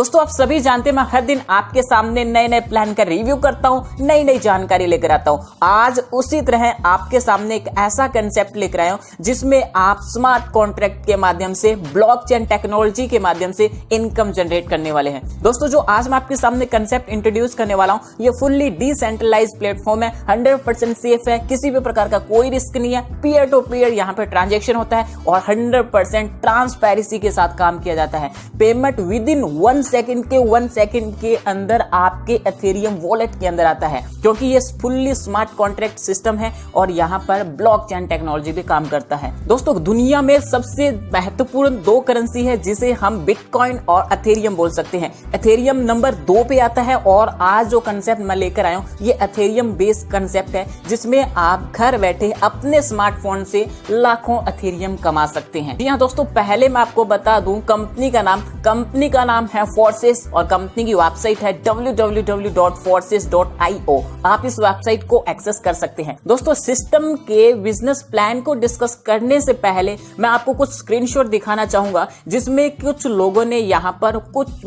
दोस्तों आप सभी जानते हैं मैं हर दिन आपके सामने नए नए प्लान का रिव्यू करता हूं, नई नई जानकारी लेकर आता हूं। आज उसी तरह आपके सामने एक ऐसा कंसेप्ट लेकर आया हूं जिसमें आप स्मार्ट कॉन्ट्रैक्ट के माध्यम से ब्लॉकचेन टेक्नोलॉजी के माध्यम से इनकम जनरेट करने वाले हैं। दोस्तों जो आज मैं आपके सामने कंसेप्ट इंट्रोड्यूस करने वाला हूं ये फुल्ली डिसेंट्रलाइज्ड प्लेटफॉर्म है, 100% सेफ है, किसी भी प्रकार का कोई रिस्क नहीं है, पीयर टू पीयर यहाँ पे ट्रांजेक्शन होता है और 100% ट्रांसपेरेंसी के साथ काम किया जाता है। पेमेंट विद इन 1 सेकंड के अंदर आपके एथेरियम वॉलेट के अंदर आता है, क्योंकि ये फुल्ली स्मार्ट कॉन्ट्रैक्ट सिस्टम है और यहाँ पर ब्लॉकचेन टेक्नोलॉजी पे काम करता है। दोस्तों दुनिया में सबसे महत्वपूर्ण 2 करेंसी है जिसे हम बिटकॉइन और एथेरियम बोल सकते हैं। एथेरियम नंबर 2 पे आता है और आज जो कंसेप्ट मैं लेकर आया हूँ ये एथेरियम बेस्ड कंसेप्ट है जिसमें आप घर बैठे अपने स्मार्टफोन से लाखों एथेरियम कमा सकते हैं। जी हाँ दोस्तों, पहले मैं आपको बता दूं कंपनी का नाम है फोर्सेस और कंपनी की वेबसाइट है www.forces.io। आप इस वेबसाइट को एक्सेस कर सकते हैं। दोस्तों सिस्टम के बिजनेस प्लान को डिस्कस करने से पहले मैं आपको कुछ स्क्रीनशॉट दिखाना चाहूंगा जिसमें कुछ लोगों ने यहाँ पर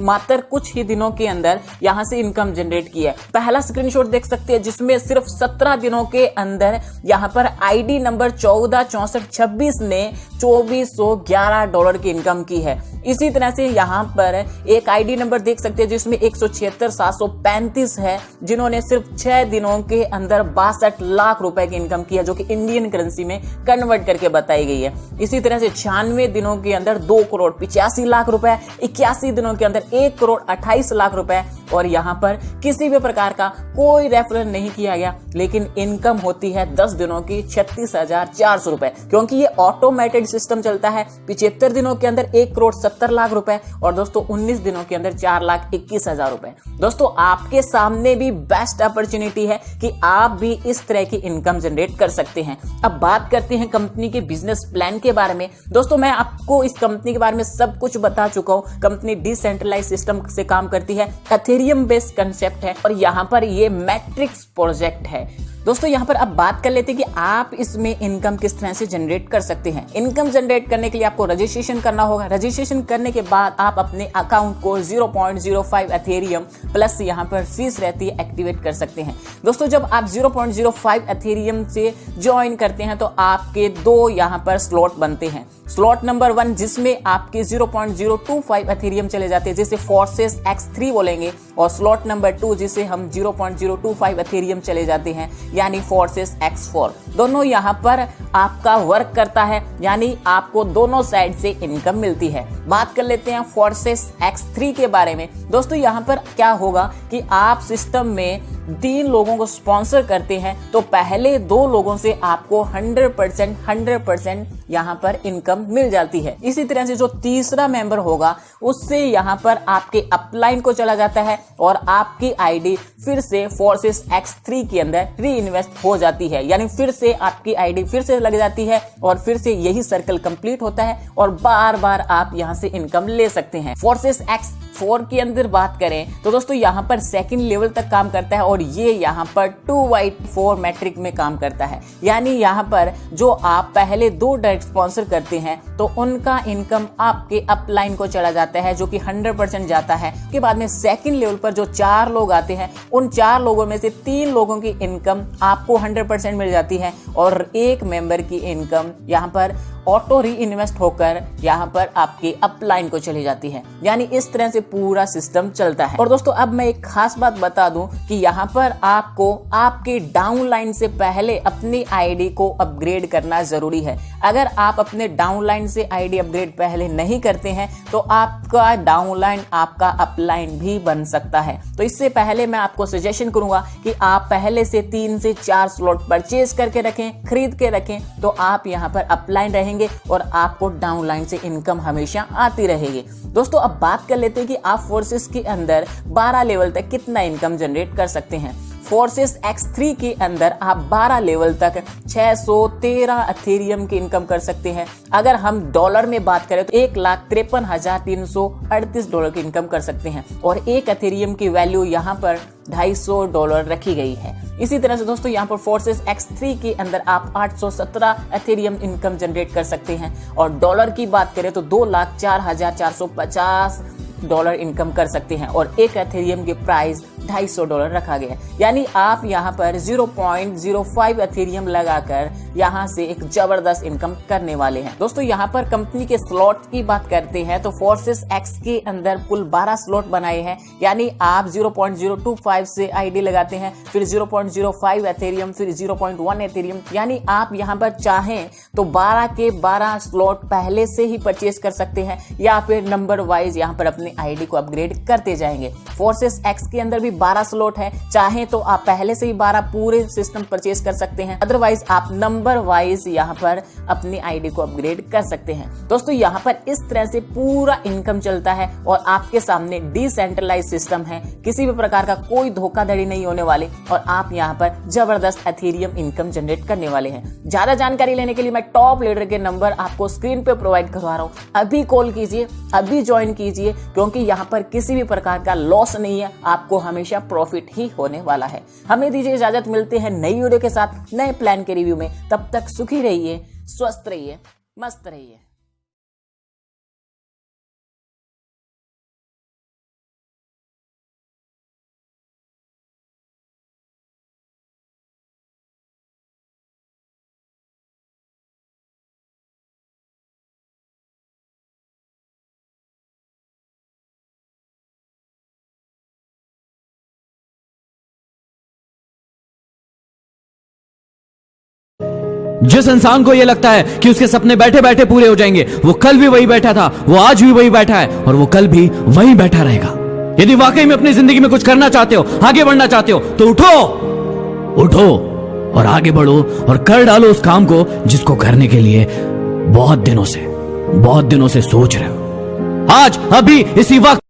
मात्र कुछ ही दिनों के अंदर यहाँ से इनकम जनरेट की है। पहला स्क्रीनशॉट देख सकते हैं जिसमें सिर्फ 17 दिनों के अंदर यहाँ पर आईडी नंबर 146426 ने $2411 की इनकम की है। इसी तरह से यहाँ पर एक आईडी नंबर देख सकते हैं जिसमें 176,735 है जिन्होंने सिर्फ 6 दिनों के अंदर 62 लाख रुपए की इनकम की है, जो कि इंडियन करेंसी में कन्वर्ट करके बताई गई है। इसी तरह से 96 दिनों के अंदर 2,85,00,000 रुपए, 81 दिनों के अंदर 1,28,00,000 रुपए और यहाँ पर किसी भी प्रकार का कोई रेफरल नहीं किया गया, लेकिन इनकम होती है 10 दिनों की 36,400 रुपए, क्योंकि ये ऑटोमेटेड सिस्टम चलता है। 75 दिनों के अंदर 1,70,00,000 रुपए और दोस्तों 19 दिनों के अंदर 4,21,000 रुपए। दोस्तों आपके सामने भी बेस्ट अपॉर्चुनिटी है कि आप भी इस तरह की इनकम जनरेट कर सकते हैं। अब बात करते हैं कंपनी के बिजनेस प्लान के बारे में। दोस्तों मैं आपको इस कंपनी के बारे में सब कुछ बता चुका हूं। कंपनी डिसेंट्रलाइज्ड सिस्टम से काम करती है, एथेरियम बेस्ड कंसेप्ट है और यहाँ पर ये मैट्रिक्स प्रोजेक्ट है। दोस्तों यहाँ पर अब बात कर लेते हैं कि आप इसमें इनकम किस तरह से जनरेट कर सकते हैं। इनकम जनरेट करने के लिए आपको रजिस्ट्रेशन करना होगा। रजिस्ट्रेशन करने के बाद आप अपने अकाउंट को 0.05 एथेरियम प्लस यहाँ पर फीस रहती है एक्टिवेट कर सकते हैं। दोस्तों जब आप 0.05 एथेरियम से ज्वाइन करते हैं तो आपके 2 यहाँ पर स्लॉट बनते हैं। स्लॉट नंबर 1 जिसमें आपके 0.025 एथेरियम चले जाते हैं जिसे फोर्सेस X3 बोलेंगे, और स्लॉट नंबर 2 जिसे हम 0.025 एथेरियम चले जाते हैं यानी फोर्सेस X4। दोनों यहाँ पर आपका वर्क करता है, यानी आपको दोनों साइड से इनकम मिलती है। बात कर लेते हैं फोर्सेस X3 के बारे में। दोस्तों यहाँ पर क्या होगा कि आप सिस्टम में 3 लोगों को स्पॉन्सर करते हैं तो पहले 2 लोगों से आपको 100% यहाँ पर इनकम मिल जाती है। इसी तरह से जो तीसरा मेंबर होगा उससे यहाँ पर आपके अपलाइन को चला जाता है और आपकी आईडी फिर से फोर्सेस X3 के अंदर री इन्वेस्ट हो जाती है, यानी फिर से आपकी आईडी फिर से लग जाती है और फिर से यही सर्कल कंप्लीट होता है और बार बार आप यहाँ से इनकम ले सकते हैं। फोर्सेस X4 के अंदर बात करें तो दोस्तों यहाँ पर 2nd लेवल तक काम करता है और ये यहाँ पर 2/4 मैट्रिक में काम करता है, यानी यहाँ पर जो आप पहले 2 डायरेक्ट स्पॉन्सर करते हैं तो उनका इनकम आपके अपलाइन को चला जाता है जो कि 100% जाता है। उसके बाद में 2nd लेवल पर जो 4 लोग आते हैं उन 4 लोगों में से 3 लोगों की इनकम आपको 100% मिल जाती है और 1 मेंबर की इनकम यहाँ पर ऑटो री इन्वेस्ट होकर यहाँ पर आपके अपलाइन को चली जाती है, यानी इस तरह से पूरा सिस्टम चलता है। और दोस्तों अब मैं एक खास बात बता दूं कि यहाँ पर आपको आपके डाउनलाइन से पहले अपनी आईडी को अपग्रेड करना जरूरी है। अगर आप अपने डाउनलाइन से आईडी अपग्रेड पहले नहीं करते हैं तो आपका डाउनलाइन आपका अपलाइन भी बन सकता है। तो इससे पहले मैं आपको सजेशन करूंगा कि आप पहले से 3 से 4 स्लॉट परचेज करके रखें, खरीद के रखें, तो आप यहाँ पर अपलाइन रहेंगे और आपको डाउनलाइन से इनकम हमेशा आती रहेगी। दोस्तों अब बात कर लेते हैं कि आप फोर्सेस के अंदर 12 लेवल तक कितना इनकम जनरेट कर सकते हैं। फोर्सेस X3 के अंदर आप 12 लेवल तक 613 एथेरियम की इनकम कर सकते हैं। अगर हम डॉलर में बात करें तो $1,53,338 की इनकम कर सकते हैं और 1 एथेरियम की वैल्यू यहाँ पर $250 रखी गई है। इसी तरह से दोस्तों यहाँ पर फोर्सेस X3 के अंदर आप 817 एथेरियम इनकम जनरेट कर सकते हैं और डॉलर की बात करें तो 2,04,450 $1 इनकम कर सकते हैं और एक एथेरियम के प्राइस $250 रखा गया है। यानी आप यहाँ पर 0.05 एथेरियम लगाकर यहाँ से एक जबरदस्त इनकम करने वाले हैं। दोस्तों यहाँ पर कंपनी के स्लॉट की बात करते हैं तो फोर्सेस एक्स के अंदर कुल 12 स्लॉट बनाए हैं। यानी आप 0.025 से आईडी लगाते हैं, फिर 0.05 एथेरियम, फिर 0.1 एथेरियम। यानी आप यहाँ पर चाहें तो 12 के 12 स्लॉट पहले से ही परचेज कर सकते हैं या फिर नंबर वाइज यहाँ पर अपने आईडी को अपग्रेड करते जाएंगे। फोर्सेस एक्स के अंदर भी 12 स्लॉट है, चाहे तो आप पहले से ही 12 पूरे सिस्टम परचेज कर सकते हैं, अदरवाइज आप नंबर वाइज यहाँ पर अपनी आईडी को अपग्रेड कर सकते हैं। दोस्तों यहाँ पर इस तरह से पूरा इनकम चलता है और आपके सामने डिसेंट्रलाइज सिस्टम है, किसी भी प्रकार का कोई धोखाधड़ी नहीं होने वाली और आप यहाँ पर जबरदस्त एथेरियम इनकम जनरेट करने वाले हैं। ज्यादा जानकारी लेने के लिए मैं टॉप लीडर के नंबर आपको स्क्रीन पे प्रोवाइड करवा रहा हूँ, अभी कॉल कीजिए, अभी ज्वाइन कीजिए, क्योंकि यहाँ पर किसी भी प्रकार का लॉस नहीं है, आपको हमेशा प्रॉफिट ही होने वाला है। हमें दीजिए इजाजत, मिलते हैं नई वीडियो के साथ नए प्लान के रिव्यू में। तब तक सुखी रहिए, स्वस्थ रहिए, मस्त रहिए। जिस इंसान को यह लगता है कि उसके सपने बैठे बैठे पूरे हो जाएंगे, वो कल भी वही बैठा था, वो आज भी वही बैठा है और वो कल भी वही बैठा रहेगा। यदि वाकई में अपनी जिंदगी में कुछ करना चाहते हो, आगे बढ़ना चाहते हो, तो उठो और आगे बढ़ो और कर डालो उस काम को जिसको करने के लिए बहुत दिनों से सोच रहे हो। आज, अभी, इसी वक्त